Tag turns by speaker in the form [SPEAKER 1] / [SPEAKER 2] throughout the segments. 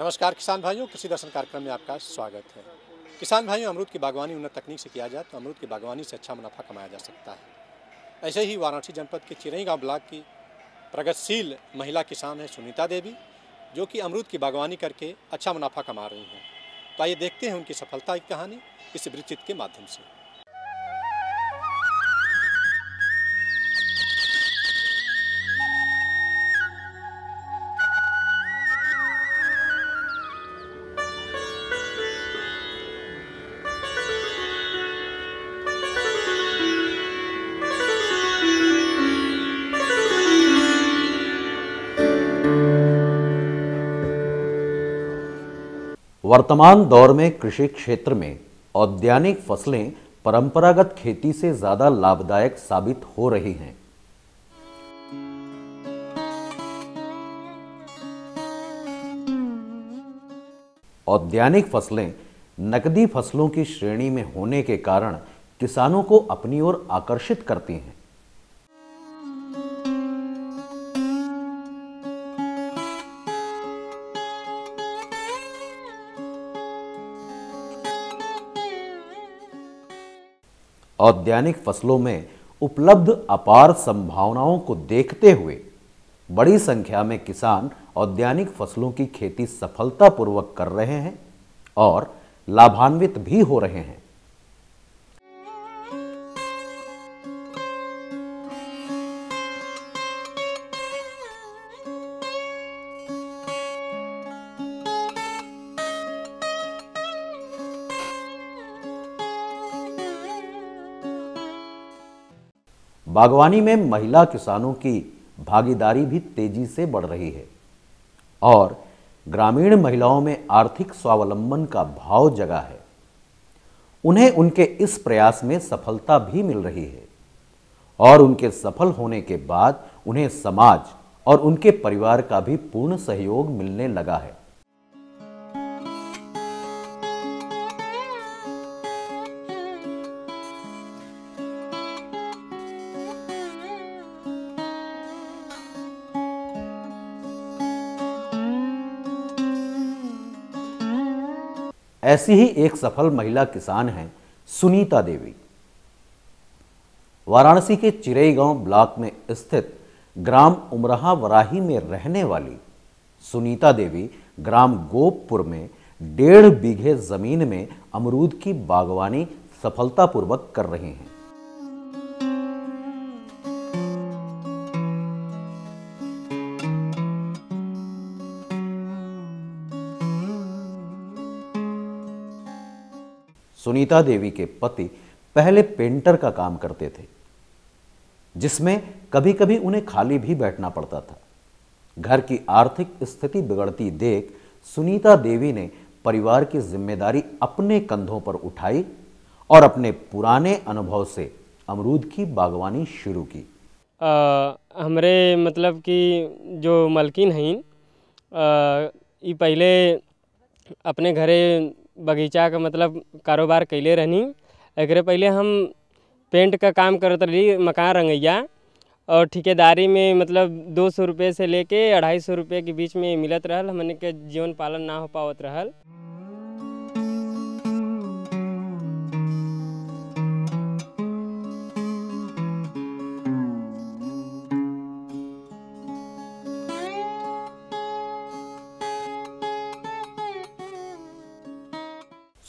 [SPEAKER 1] नमस्कार किसान भाइयों, कृषि दर्शन कार्यक्रम में आपका स्वागत है। किसान भाइयों, अमरूद की बागवानी उन्नत तकनीक से किया जाए तो अमरूद की बागवानी से अच्छा मुनाफा कमाया जा सकता है। ऐसे ही वाराणसी जनपद के चिरई गांव ब्लॉक की प्रगतिशील महिला किसान है सुनीता देवी, जो कि अमरूद की बागवानी करके अच्छा मुनाफा कमा रही हैं। तो आइए देखते हैं उनकी सफलता की कहानी इस वृत्तचित्र के माध्यम से।
[SPEAKER 2] वर्तमान दौर में कृषि क्षेत्र में औद्यानिक फसलें परंपरागत खेती से ज्यादा लाभदायक साबित हो रही हैं। औद्यानिक फसलें नकदी फसलों की श्रेणी में होने के कारण किसानों को अपनी ओर आकर्षित करती हैं। औद्यानिक फसलों में उपलब्ध अपार संभावनाओं को देखते हुए बड़ी संख्या में किसान औद्यानिक फसलों की खेती सफलतापूर्वक कर रहे हैं और लाभान्वित भी हो रहे हैं। बागवानी में महिला किसानों की भागीदारी भी तेजी से बढ़ रही है और ग्रामीण महिलाओं में आर्थिक स्वावलंबन का भाव जगा है। उन्हें उनके इस प्रयास में सफलता भी मिल रही है और उनके सफल होने के बाद उन्हें समाज और उनके परिवार का भी पूर्ण सहयोग मिलने लगा है। ऐसी ही एक सफल महिला किसान हैं सुनीता देवी। वाराणसी के चिरई गांव ब्लॉक में स्थित ग्राम उमराहा वराही में रहने वाली सुनीता देवी ग्राम गोपपुर में 1.5 बीघे जमीन में अमरूद की बागवानी सफलतापूर्वक कर रही हैं। सुनीता देवी के पति पहले पेंटर का काम करते थे, जिसमें कभी कभी उन्हें खाली भी बैठना पड़ता था। घर की आर्थिक स्थिति बिगड़ती देख सुनीता देवी ने परिवार की जिम्मेदारी अपने कंधों पर उठाई और अपने पुराने अनुभव से अमरूद की बागवानी शुरू की।
[SPEAKER 3] हमरे मतलब कि जो मलकिन हैं ये पहले अपने घरे बगीचा का मतलब कारोबार कैले रहनी। एकरे पहले हम पेंट का काम करत रही, मकान रंगैया, और ठेकेदारी में मतलब 200 रुपये से लेके 250 रुपये के बीच में मिलत रहल। हमने के जीवन पालन ना हो पावत रहल।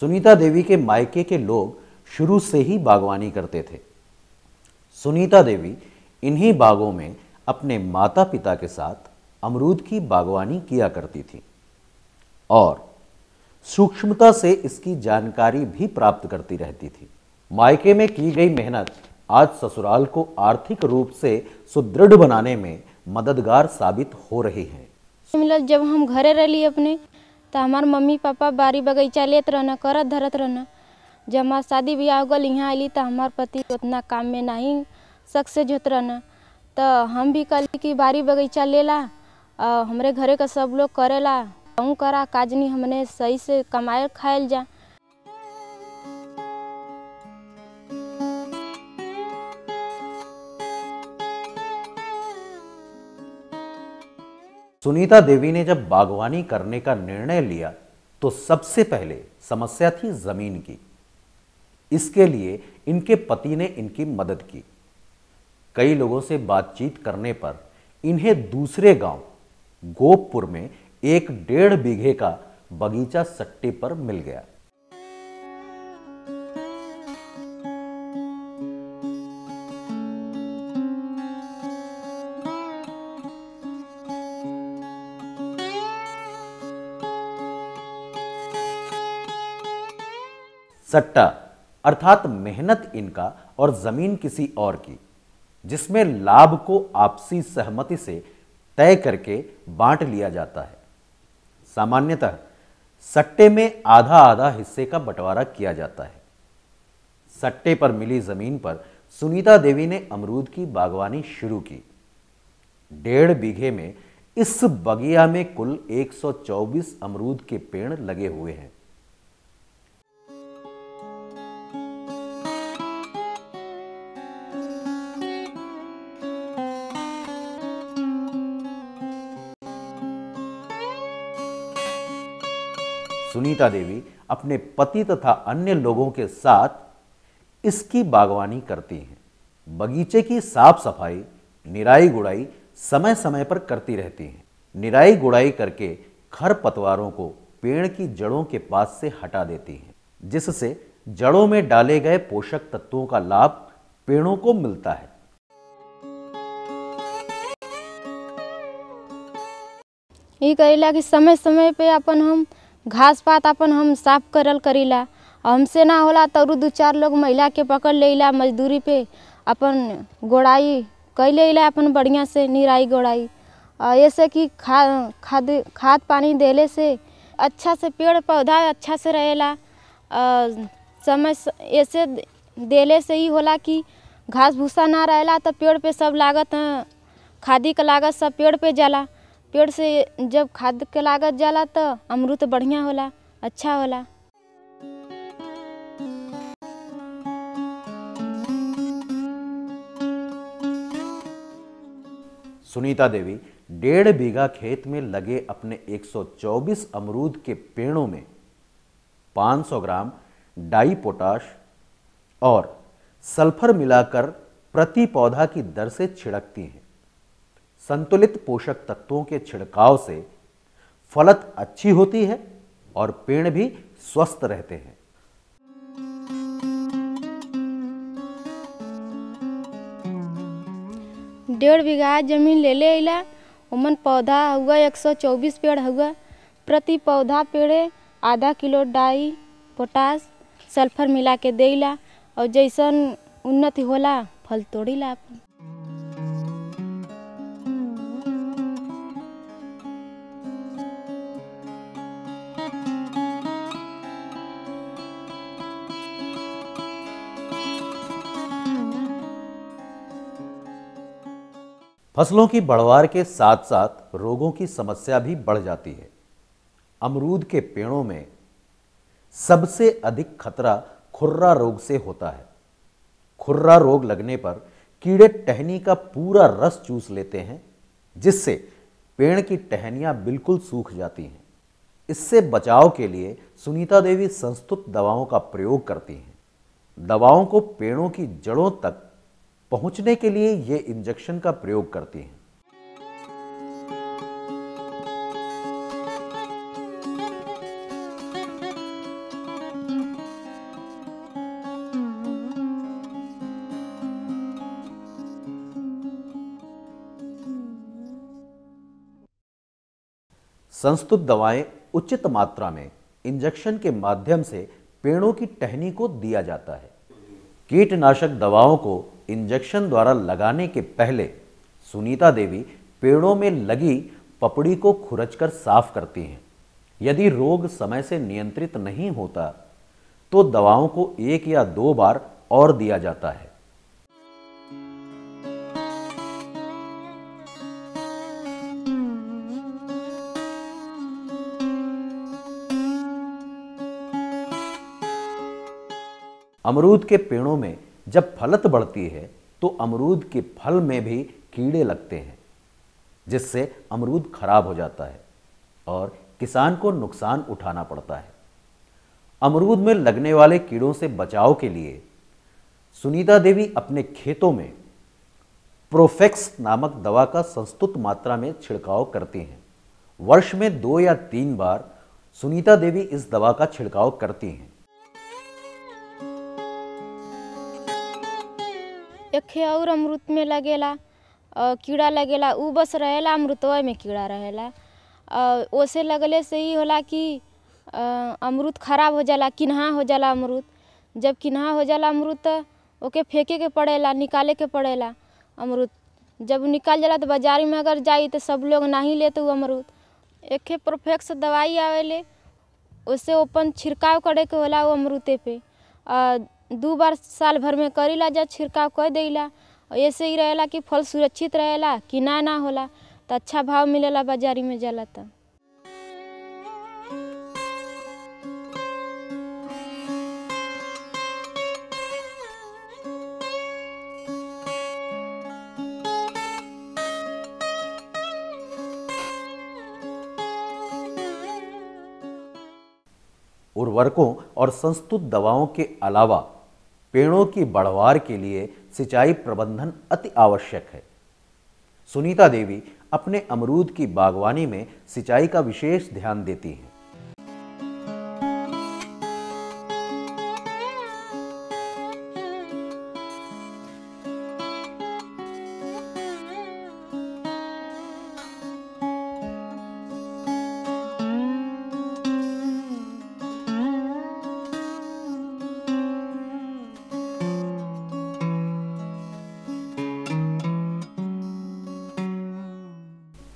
[SPEAKER 2] सुनीता देवी के मायके के लोग शुरू से ही बागवानी करते थे। सुनीता देवी इन्हीं बागों में अपने माता पिता के साथ अमरूद की बागवानी किया करती थी और सूक्ष्मता से इसकी जानकारी भी प्राप्त करती रहती थी। मायके में की गई मेहनत आज ससुराल को आर्थिक रूप से सुदृढ़ बनाने में मददगार साबित हो रही है।
[SPEAKER 4] जब हम घरे रही अपने तो हमार मम्मी पापा बारी बगीचा लेत रहना, करत धरत रहना। जब हमार शादी ब्याह हो गल यहाँ अली तो हमार पति उतना काम में नहीं सक्सेस होत रहना, तो हम भी कल की बारी बगीचा लेला। हमरे घरे का सब लोग करेला, कहूँ करा काजनी हमने सही से कमाए खायल जा।
[SPEAKER 2] सुनीता देवी ने जब बागवानी करने का निर्णय लिया तो सबसे पहले समस्या थी जमीन की। इसके लिए इनके पति ने इनकी मदद की। कई लोगों से बातचीत करने पर इन्हें दूसरे गांव गोपपुर में एक 1.5 बीघे का बगीचा सट्टे पर मिल गया। सट्टा अर्थात मेहनत इनका और जमीन किसी और की, जिसमें लाभ को आपसी सहमति से तय करके बांट लिया जाता है। सामान्यतः सट्टे में आधा आधा हिस्से का बंटवारा किया जाता है। सट्टे पर मिली जमीन पर सुनीता देवी ने अमरूद की बागवानी शुरू की। 1.5 बीघे में इस बगिया में कुल 124 अमरूद के पेड़ लगे हुए हैं। सुनीता देवी अपने पति तथा अन्य लोगों के साथ इसकी बागवानी करती हैं। बगीचे की साफ सफाई, निराई गुड़ाई समय समय पर करती रहती हैं। निराई गुड़ाई करके खरपतवारों को पेड़ की जड़ों के पास से हटा देती हैं, जिससे जड़ों में डाले गए पोषक तत्वों का लाभ पेड़ों को मिलता है।
[SPEAKER 4] ये करेला कि समय समय पे अपन हम घास पात अपन हम साफ करल करीला। हमसे ना होला तो 2-4 लोग महिला के पकड़ लेला मजदूरी पे, अपन गोड़ाई कर लेला अपन बढ़िया से निराई गोड़ाई। ऐसे कि खाद पानी देले से अच्छा से पेड़ पौधा अच्छा से रहेला। समय ऐसे देले से ही होला कि घास भूसा ना रहेला तो पेड़ पे सब लागत खादी का लागत सब पेड़ पे जाला। पेड़ से जब खाद के लागत जाला तो अमरूद बढ़िया होला, अच्छा होला।
[SPEAKER 2] सुनीता देवी 1.5 बीघा खेत में लगे अपने 124 अमरूद के पेड़ों में 500 ग्राम डाई पोटाश और सल्फर मिलाकर प्रति पौधा की दर से छिड़कती हैं। संतुलित पोषक तत्वों के छिड़काव से फलत अच्छी होती है और पेड़ भी स्वस्थ रहते हैं।
[SPEAKER 4] डेढ़ बीघा जमीन ले ले अला, उमन पौधा हुआ 124 पेड़ हुआ। प्रति पौधा पेड़े आधा किलो डाई पोटास सल्फर मिला के देला और जैसन उन्नति होला फल तोड़ीला अपन।
[SPEAKER 2] फसलों की बढ़वार के साथ साथ रोगों की समस्या भी बढ़ जाती है। अमरूद के पेड़ों में सबसे अधिक खतरा खुर्रा रोग से होता है। खुर्रा रोग लगने पर कीड़े टहनी का पूरा रस चूस लेते हैं, जिससे पेड़ की टहनियां बिल्कुल सूख जाती हैं। इससे बचाव के लिए सुनीता देवी संस्तुत दवाओं का प्रयोग करती हैं। दवाओं को पेड़ों की जड़ों तक पहुंचने के लिए ये इंजेक्शन का प्रयोग करती हैं। संस्तुत दवाएं उचित मात्रा में इंजेक्शन के माध्यम से पेड़ों की टहनी को दिया जाता है। कीटनाशक दवाओं को इंजेक्शन द्वारा लगाने के पहले सुनीता देवी पेड़ों में लगी पपड़ी को खुरचकर साफ करती हैं। यदि रोग समय से नियंत्रित नहीं होता तो दवाओं को 1 या 2 बार और दिया जाता है। अमरूद के पेड़ों में जब फलत बढ़ती है तो अमरूद के फल में भी कीड़े लगते हैं। जिससे अमरूद खराब हो जाता है और किसान को नुकसान उठाना पड़ता है। अमरूद में लगने वाले कीड़ों से बचाव के लिए सुनीता देवी अपने खेतों में प्रोफेक्स नामक दवा का संस्तुत मात्रा में छिड़काव करती हैं। वर्ष में 2 या 3 बार सुनीता देवी इस दवा का छिड़काव करती हैं।
[SPEAKER 4] एक और अमरूद में लगेला कीड़ा लगेला, उ बस रहेला अमरूदवा में कीड़ा रहेला। ओसे लगले से ही होला कि अमरूद खराब हो जाला, किन्हा हो जाला अमरूद। जब किन्हा हो जाला अमरूद तो ओके फेंके के पड़ेला, निकाले के पड़ेला अमरूद। जब निकाल जाला तो बाजार में अगर जाई तो सब लोग नहीं लेते वो अमरूद। एक प्रोफेक्स दवाई आवेले, उससे ओपन छिड़काव करे के होला वो अमरूदे पे। 2 बार साल भर में करीला, जब छिड़काव कर देला। ऐसे ही रहेला कि फल सुरक्षित रहेला, किना ना होला, तो अच्छा भाव मिलेला बाजारी में जाला। तो
[SPEAKER 2] उर्वरकों और संस्तुत दवाओं के अलावा पेड़ों की बढ़वार के लिए सिंचाई प्रबंधन अति आवश्यक है। सुनीता देवी अपने अमरूद की बागवानी में सिंचाई का विशेष ध्यान देती हैं।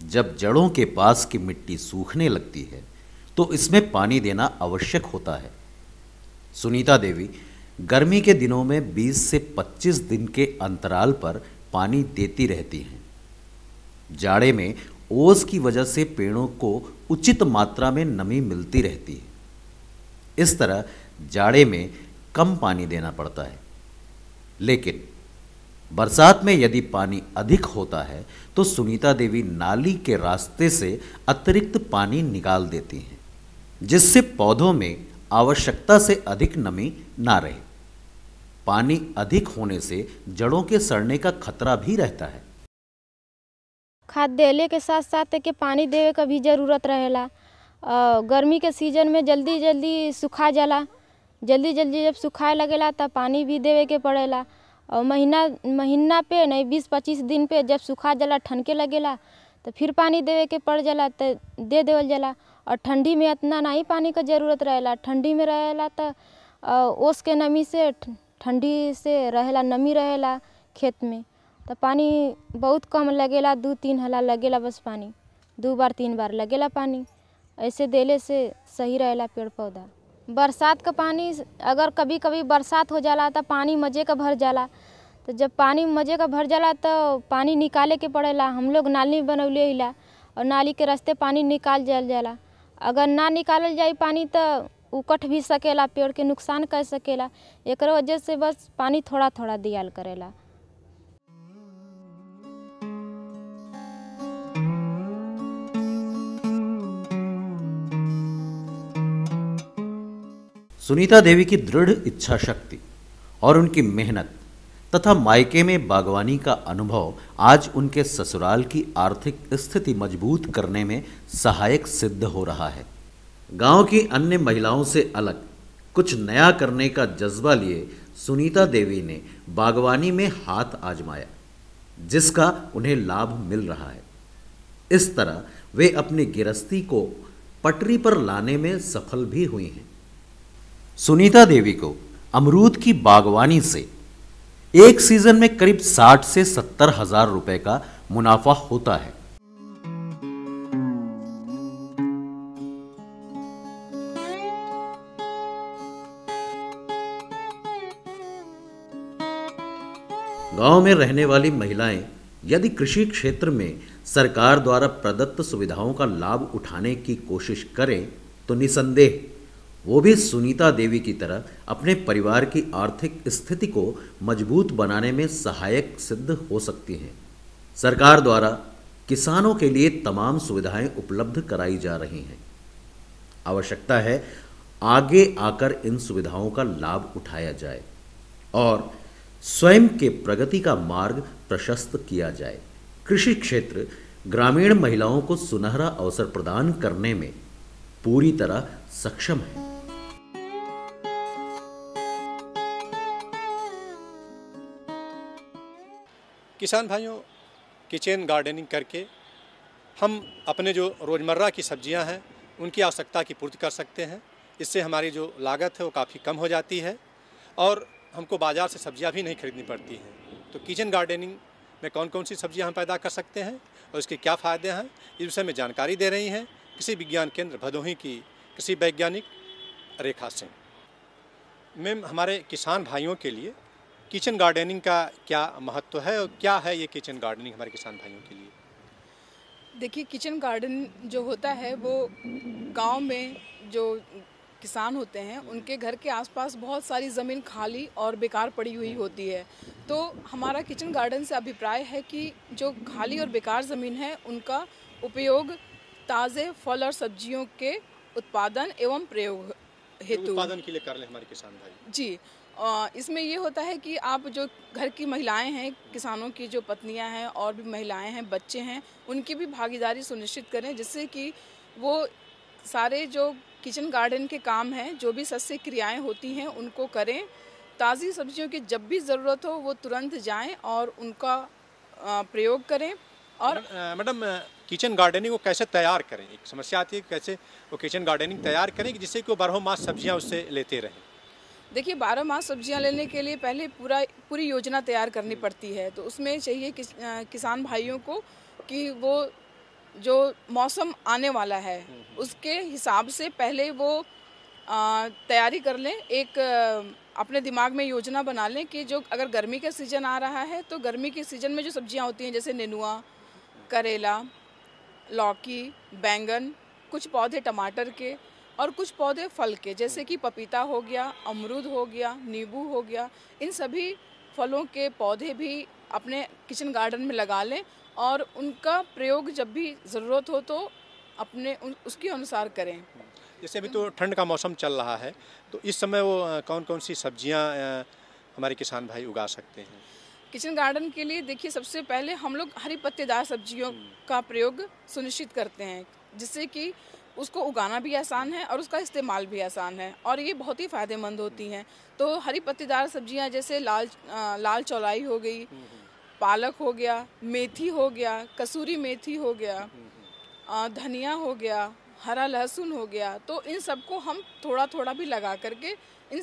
[SPEAKER 2] जब जड़ों के पास की मिट्टी सूखने लगती है तो इसमें पानी देना आवश्यक होता है। सुनीता देवी गर्मी के दिनों में 20 से 25 दिन के अंतराल पर पानी देती रहती हैं। जाड़े में ओस की वजह से पेड़ों को उचित मात्रा में नमी मिलती रहती है। इस तरह जाड़े में कम पानी देना पड़ता है, लेकिन बरसात में यदि पानी अधिक होता है तो सुनीता देवी नाली के रास्ते से अतिरिक्त पानी निकाल देती हैं, जिससे पौधों में आवश्यकता से अधिक नमी ना रहे। पानी अधिक होने से जड़ों के सड़ने का खतरा भी रहता है।
[SPEAKER 4] खाद देले के साथ साथ के पानी देवे का भी ज़रूरत रहेला। गर्मी के सीजन में जल्दी जल्दी सूखा जाला, जल्दी जल्दी जब सुखाए लगेला तब पानी भी देवे के पड़ेला। और महीना पे नहीं 20-25 दिन पे जब सूखा जाला, ठनके लगेला तो फिर पानी देवे के पड़ जाला, तो दे देवल जाला। और ठंडी में इतना नहीं पानी का ज़रूरत रहेला। ठंडी में रहेला तो ओस के नमी से, ठंडी से रहेला, नमी रहेला खेत में, तो पानी बहुत कम लगेला। 2-3 हला लगेला बस पानी, 2 बार 3 बार लगेला पानी। ऐसे देले से सही रहेला पेड़ पौधा। बरसात का पानी अगर कभी कभी बरसात हो जाला तो पानी मजे का भर जाला। तो जब पानी मजे का भर जाला तो पानी निकाले के पड़ेला। हम लोग नाली बनौले हिला और नाली के रास्ते पानी निकाल जाला। अगर ना निकालल जाए पानी तो उकट भी सकेला, पेड़ के नुकसान कर सकेला। एक वजह से बस पानी थोड़ा थोड़ा दियाल करेला।
[SPEAKER 2] सुनीता देवी की दृढ़ इच्छा शक्ति और उनकी मेहनत तथा मायके में बागवानी का अनुभव आज उनके ससुराल की आर्थिक स्थिति मजबूत करने में सहायक सिद्ध हो रहा है। गांव की अन्य महिलाओं से अलग कुछ नया करने का जज्बा लिए सुनीता देवी ने बागवानी में हाथ आजमाया, जिसका उन्हें लाभ मिल रहा है। इस तरह वे अपनी गृहस्थी को पटरी पर लाने में सफल भी हुई हैं। सुनीता देवी को अमरूद की बागवानी से एक सीजन में करीब 60 से 70 हजार रुपए का मुनाफा होता है। गांव में रहने वाली महिलाएं यदि कृषि क्षेत्र में सरकार द्वारा प्रदत्त सुविधाओं का लाभ उठाने की कोशिश करें तो निसंदेह वो भी सुनीता देवी की तरह अपने परिवार की आर्थिक स्थिति को मजबूत बनाने में सहायक सिद्ध हो सकती हैं। सरकार द्वारा किसानों के लिए तमाम सुविधाएं उपलब्ध कराई जा रही हैं। आवश्यकता है आगे आकर इन सुविधाओं का लाभ उठाया जाए और स्वयं के प्रगति का मार्ग प्रशस्त किया जाए। कृषि क्षेत्र ग्रामीण महिलाओं को सुनहरा अवसर प्रदान करने में पूरी तरह सक्षम है।
[SPEAKER 1] किसान भाइयों, किचन गार्डनिंग करके हम अपने जो रोज़मर्रा की सब्जियां हैं उनकी आवश्यकता की पूर्ति कर सकते हैं। इससे हमारी जो लागत है वो काफ़ी कम हो जाती है और हमको बाज़ार से सब्जियां भी नहीं खरीदनी पड़ती हैं। तो किचन गार्डनिंग में कौन कौन सी सब्जियां हम पैदा कर सकते हैं और इसके क्या फ़ायदे हैं, इस विषय में जानकारी दे रही हैं कृषि विज्ञान केंद्र भदोही की कृषि वैज्ञानिक रेखा सिंह। मैम, हमारे किसान भाइयों के लिए किचन गार्डनिंग का क्या महत्व है और क्या है ये किचन गार्डनिंग हमारे किसान भाइयों के लिए?
[SPEAKER 5] देखिए, किचन गार्डन जो होता है वो गांव में जो किसान होते हैं उनके घर के आसपास बहुत सारी ज़मीन खाली और बेकार पड़ी हुई होती है। तो हमारा किचन गार्डन से अभिप्राय है कि जो खाली और बेकार ज़मीन है उनका उपयोग ताज़े फल और सब्जियों के उत्पादन एवं प्रयोग हेतु
[SPEAKER 1] उत्पादन के लिए कर लें हमारे किसान भाई
[SPEAKER 5] जी। इसमें ये होता है कि आप जो घर की महिलाएं हैं, किसानों की जो पत्नियां हैं और भी महिलाएं हैं, बच्चे हैं, उनकी भी भागीदारी सुनिश्चित करें, जिससे कि वो सारे जो किचन गार्डन के काम हैं, जो भी सस्य क्रियाएं होती हैं, उनको करें। ताज़ी सब्जियों की जब भी ज़रूरत हो वो तुरंत जाएं और उनका प्रयोग करें। और
[SPEAKER 1] मैडम, किचन गार्डनिंग को कैसे तैयार करें? एक समस्या आती है कि कैसे वो किचन गार्डनिंग तैयार करें कि जिससे कि वो बारहों मास सब्जियां उससे लेते रहें।
[SPEAKER 5] देखिए, 12 मास सब्जियां लेने के लिए पहले पूरी योजना तैयार करनी पड़ती है। तो उसमें चाहिए किसान भाइयों को कि वो जो मौसम आने वाला है उसके हिसाब से पहले वो तैयारी कर लें। एक अपने दिमाग में योजना बना लें कि जो अगर गर्मी का सीज़न आ रहा है तो गर्मी के सीज़न में जो सब्जियां होती हैं जैसे नेनुआ, करेला, लौकी, बैंगन, कुछ पौधे टमाटर के और कुछ पौधे फल के जैसे कि पपीता हो गया, अमरूद हो गया, नींबू हो गया, इन सभी फलों के पौधे भी अपने किचन गार्डन में लगा लें और उनका प्रयोग जब भी ज़रूरत हो तो उसके अनुसार करें।
[SPEAKER 1] जैसे अभी तो ठंड का मौसम चल रहा है तो इस समय वो कौन कौन सी सब्जियां हमारे किसान भाई उगा सकते हैं?
[SPEAKER 5] किचन गार्डन के लिए देखिए, सबसे पहले हम लोग हरी पत्तेदार सब्जियों का प्रयोग सुनिश्चित करते हैं, जिससे कि उसको उगाना भी आसान है और उसका इस्तेमाल भी आसान है और ये बहुत ही फ़ायदेमंद होती हैं। तो हरी पत्तेदार सब्जियां जैसे लाल चौलाई हो गई, पालक हो गया, मेथी हो गया, कसूरी मेथी हो गया, धनिया हो गया, हरा लहसुन हो गया। तो इन सबको हम थोड़ा थोड़ा भी लगा करके इन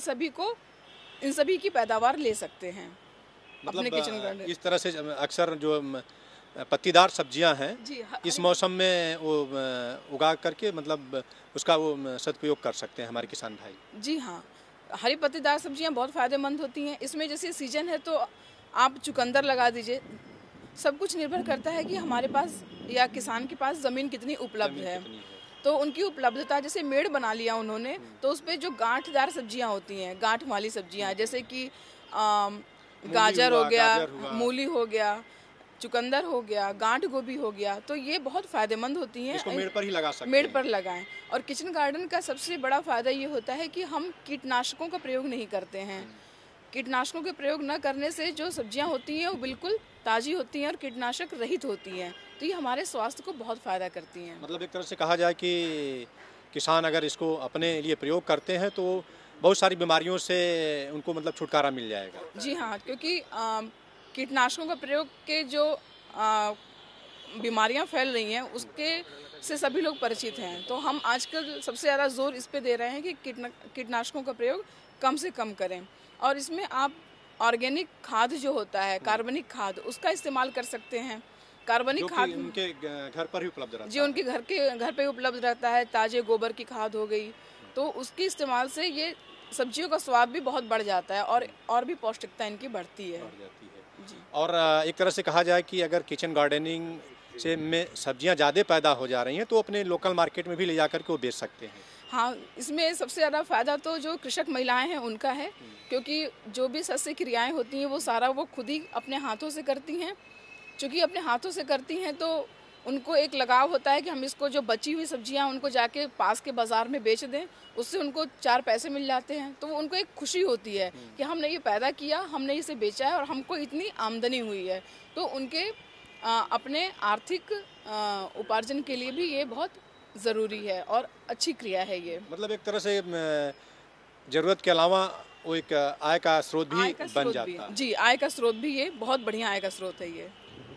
[SPEAKER 5] सभी की पैदावार ले सकते हैं अपने किचन गार्डन।
[SPEAKER 1] इस तरह से अक्सर जो पत्तीदार सब्जियां हैं इस मौसम में वो उगा करके मतलब उसका वो सदुपयोग कर सकते हैं हमारे किसान भाई।
[SPEAKER 5] जी हाँ, हरी पत्तीदार सब्जियां बहुत फ़ायदेमंद होती हैं। इसमें जैसे सीजन है तो आप चुकंदर लगा दीजिए। सब कुछ निर्भर करता है कि हमारे पास या किसान के पास ज़मीन कितनी उपलब्ध है। तो उनकी उपलब्धता, जैसे मेड़ बना लिया उन्होंने तो उस पर जो गांठदार सब्जियां होती हैं, गांठ वाली सब्जियां जैसे कि गाजर हो गया, मूली हो गया, चुकंदर हो गया, गांठ गोभी हो गया, तो ये बहुत फ़ायदेमंद होती हैं।
[SPEAKER 1] इसको मेड़ पर ही लगा सकते हैं।
[SPEAKER 5] मेड़ पर लगाएं। और किचन गार्डन का सबसे बड़ा फ़ायदा ये होता है कि हम कीटनाशकों का प्रयोग नहीं करते हैं। कीटनाशकों के प्रयोग न करने से जो सब्जियां होती हैं वो बिल्कुल ताज़ी होती हैं और कीटनाशक रहित होती हैं। तो ये हमारे स्वास्थ्य को बहुत फ़ायदा करती हैं।
[SPEAKER 1] मतलब एक तरह से कहा जाए कि किसान अगर इसको अपने लिए प्रयोग करते हैं तो बहुत सारी बीमारियों से उनको मतलब छुटकारा मिल जाएगा।
[SPEAKER 5] जी हाँ, क्योंकि कीटनाशकों का प्रयोग के जो बीमारियां फैल रही हैं उसके से सभी लोग परिचित हैं। तो हम आजकल सबसे ज़्यादा जोर इस पे दे रहे हैं कि कीटनाशकों का प्रयोग कम से कम करें। और इसमें आप ऑर्गेनिक खाद जो होता है, कार्बनिक खाद, उसका इस्तेमाल कर सकते हैं। कार्बनिक खाद
[SPEAKER 1] उनके घर पर ही उपलब्ध रहता है।
[SPEAKER 5] जी, उनके घर पे उपलब्ध रहता है। ताजे गोबर की खाद हो गई, तो उसके इस्तेमाल से ये सब्जियों का स्वाद भी बहुत बढ़ जाता है और भी पौष्टिकता इनकी बढ़ती है।
[SPEAKER 1] जी। और एक तरह से कहा जाए कि अगर किचन गार्डनिंग से में सब्जियां ज़्यादा पैदा हो जा रही हैं तो अपने लोकल मार्केट में भी ले जाकर के वो बेच सकते हैं।
[SPEAKER 5] हाँ, इसमें सबसे ज़्यादा फ़ायदा तो जो कृषक महिलाएं हैं उनका है, क्योंकि जो भी सस्य क्रियाएं होती हैं वो सारा वो खुद ही अपने हाथों से करती हैं। चूँकि अपने हाथों से करती हैं तो उनको एक लगाव होता है कि हम इसको जो बची हुई सब्जियां उनको जाके पास के बाज़ार में बेच दें, उससे उनको 4 पैसे मिल जाते हैं, तो वो उनको एक खुशी होती है कि हमने ये पैदा किया, हमने इसे बेचा है और हमको इतनी आमदनी हुई है। तो उनके अपने आर्थिक उपार्जन के लिए भी ये बहुत ज़रूरी है और अच्छी क्रिया है ये।
[SPEAKER 1] मतलब एक तरह से ज़रूरत के अलावा वो एक आय का स्रोत भी बन जाता है।
[SPEAKER 5] जी, आय का स्रोत भी ये बहुत बढ़िया आय का स्रोत है ये।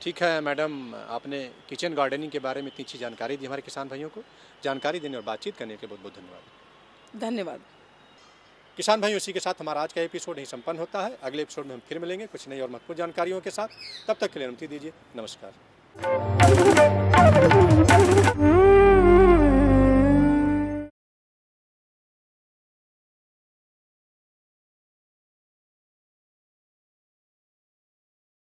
[SPEAKER 1] ठीक है मैडम, आपने किचन गार्डनिंग के बारे में इतनी अच्छी जानकारी दी हमारे किसान भाइयों को। जानकारी देने और बातचीत करने के लिए बहुत बहुत धन्यवाद।
[SPEAKER 5] धन्यवाद।
[SPEAKER 1] किसान भाइयों, इसी के साथ हमारा आज का एपिसोड यहीं संपन्न होता है। अगले एपिसोड में हम फिर मिलेंगे कुछ नई और महत्वपूर्ण जानकारियों के साथ। तब तक के लिए अनुमति दीजिए। नमस्कार।